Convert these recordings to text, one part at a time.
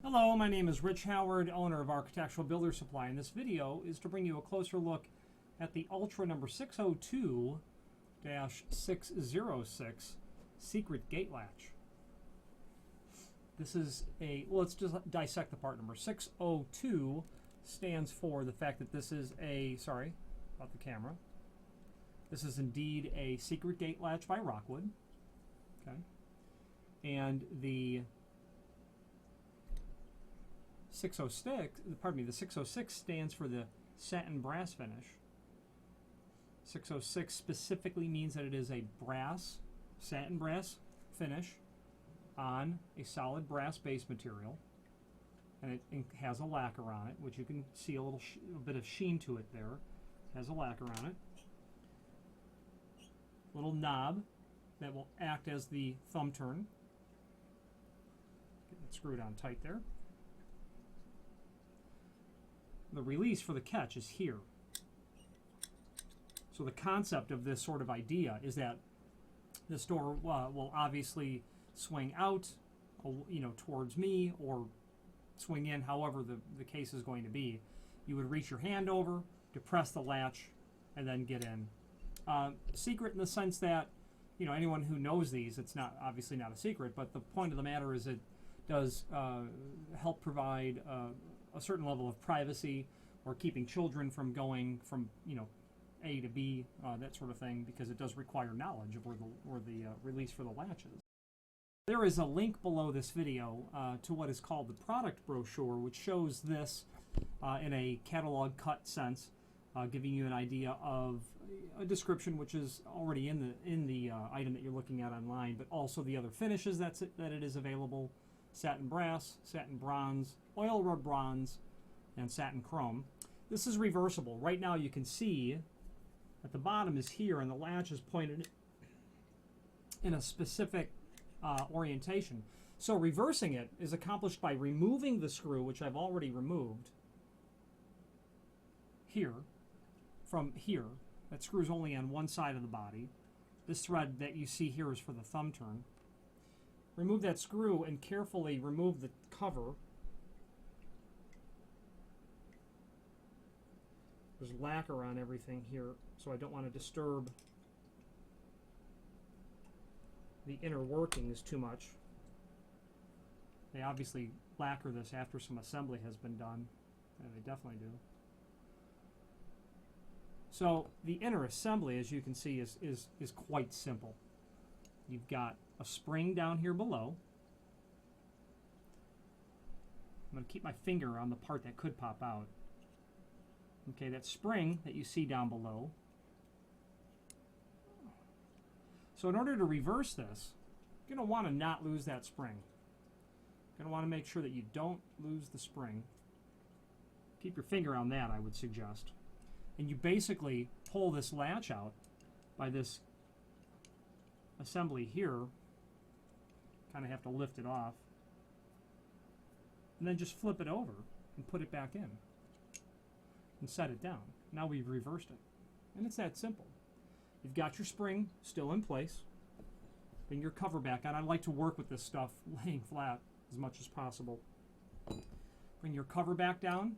Hello, my name is Rich Howard, owner of Architectural Builder Supply, and this video is to bring you a closer look at the Ultra number 602-606 Secret Gate Latch. This is let's just dissect the part number. 602 stands for the fact that this is sorry about the camera. This is indeed a Secret Gate Latch by Rockwood. Okay. And the 606 stands for the satin brass finish. 606 specifically means that it is a satin brass finish on a solid brass base material, and it has a lacquer on it, which you can see a little bit of sheen to it there. It has a lacquer on it. Little knob that will act as the thumb turn. Getting it screwed on tight there. The release for the catch is here. So the concept of this sort of idea is that this door will obviously swing out, towards me, or swing in, however the case is going to be. You would reach your hand over to press the latch and then get in. Secret in the sense that, anyone who knows these, it's obviously not a secret, but the point of the matter is it does help provide a certain level of privacy, or keeping children from going from A to B, that sort of thing, because it does require knowledge of where the release for the latch is. There is a link below this video to what is called the product brochure, which shows this in a catalog cut sense, giving you an idea of a description which is already in the item that you're looking at online, but also the other finishes that it is available: satin brass, satin bronze, oil rub bronze, and satin chrome. This is reversible. Right now you can see at the bottom is here, and the latch is pointed in a specific orientation. So reversing it is accomplished by removing the screw, which I've already removed here, from here. That screw's only on one side of the body. This thread that you see here is for the thumb turn. Remove that screw and carefully remove the cover. There's lacquer on everything here, so I don't want to disturb the inner workings too much. They obviously lacquer this after some assembly has been done, and they definitely do. So the inner assembly, as you can see, is quite simple. You've got a spring down here below. I'm going to keep my finger on the part that could pop out. Okay, that spring that you see down below. So in order to reverse this, you're going to want to not lose that spring. You're going to want to make sure that you don't lose the spring. Keep your finger on that, I would suggest. And you basically pull this latch out by this assembly here. Kind of have to lift it off, and then just flip it over and put it back in and set it down. Now we've reversed it, and it's that simple. You've got your spring still in place, bring your cover back on. I like to work with this stuff laying flat as much as possible. Bring your cover back down,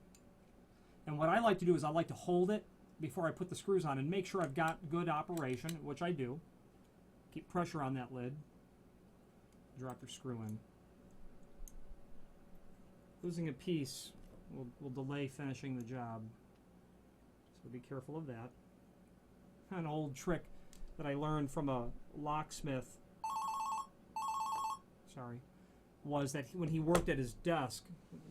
and what I like to do is I like to hold it before I put the screws on and make sure I've got good operation, which I do. Keep pressure on that lid. Drop your screw in. Losing a piece will delay finishing the job, so be careful of that. An old trick that I learned from a locksmith, was that when he worked at his desk,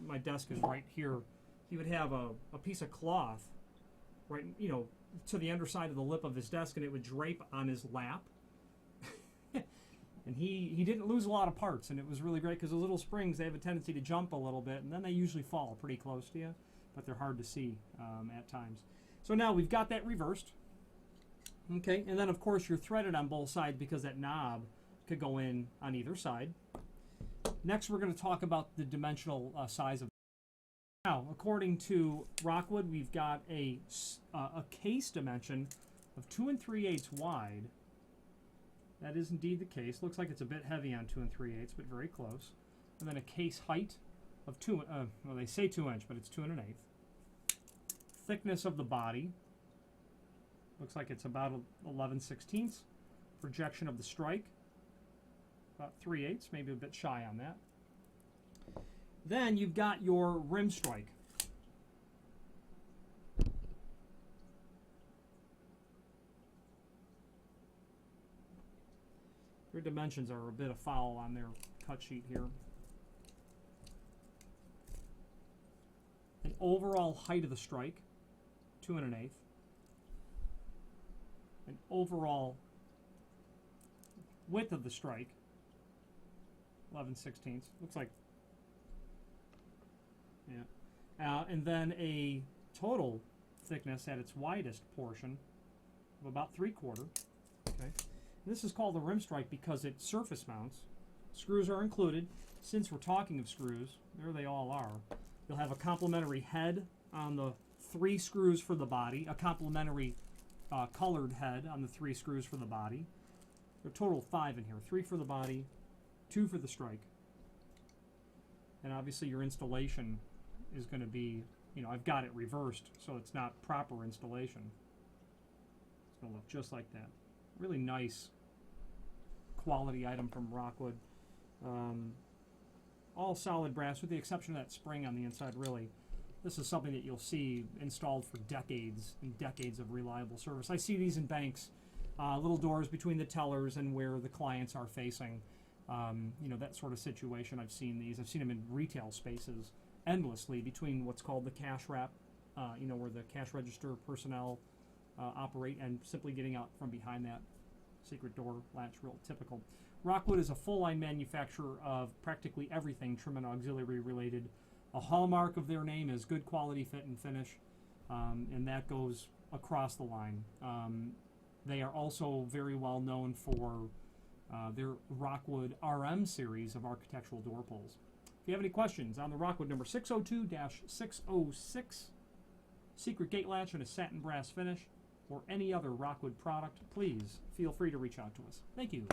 my desk is right here, he would have a piece of cloth right, to the underside of the lip of his desk, and it would drape on his lap. And he didn't lose a lot of parts, and it was really great because those little springs, they have a tendency to jump a little bit, and then they usually fall pretty close to you, but they're hard to see at times. So now we've got that reversed. Okay, and then of course you're threaded on both sides because that knob could go in on either side. Next we're going to talk about the dimensional size of. Now, according to Rockwood, we've got a case dimension of 2 3/8 wide. That is indeed the case. Looks like it's a bit heavy on 2 3/8, but very close. And then a case height of well, they say 2 inch, but it's 2 1/8. Thickness of the body looks like it's about 11/16. Projection of the strike, about 3/8, maybe a bit shy on that. Then you've got your rim strike. Their dimensions are a bit of foul on their cut sheet here. An overall height of the strike, 2 1/8. An overall width of the strike, 11/16. Looks like, yeah. And then a total thickness at its widest portion of about 3/4. Okay. This is called the rim strike because it surface mounts. Screws are included. Since we're talking of screws, there they all are. You'll have a complementary head on the 3 screws for the body, a complementary colored head on the 3 screws for the body. There are a total of 5 in here. 3 for the body, 2 for the strike. And obviously your installation is going to be, I've got it reversed, so it's not proper installation. It's going to look just like that. Really nice quality item from Rockwood. All solid brass with the exception of that spring on the inside, really. This is something that you'll see installed for decades and decades of reliable service. I see these in banks, little doors between the tellers and where the clients are facing. That sort of situation. I've seen these. I've seen them in retail spaces endlessly between what's called the cash wrap, where the cash register personnel operate, and simply getting out from behind that secret door latch, real typical. Rockwood is a full-line manufacturer of practically everything trim and auxiliary related. A hallmark of their name is good quality fit and finish, and that goes across the line. They are also very well known for their Rockwood RM series of architectural door pulls. If you have any questions on the Rockwood number 602-606, Secret Gate Latch in a satin brass finish, or any other Rockwood product, please feel free to reach out to us. Thank you.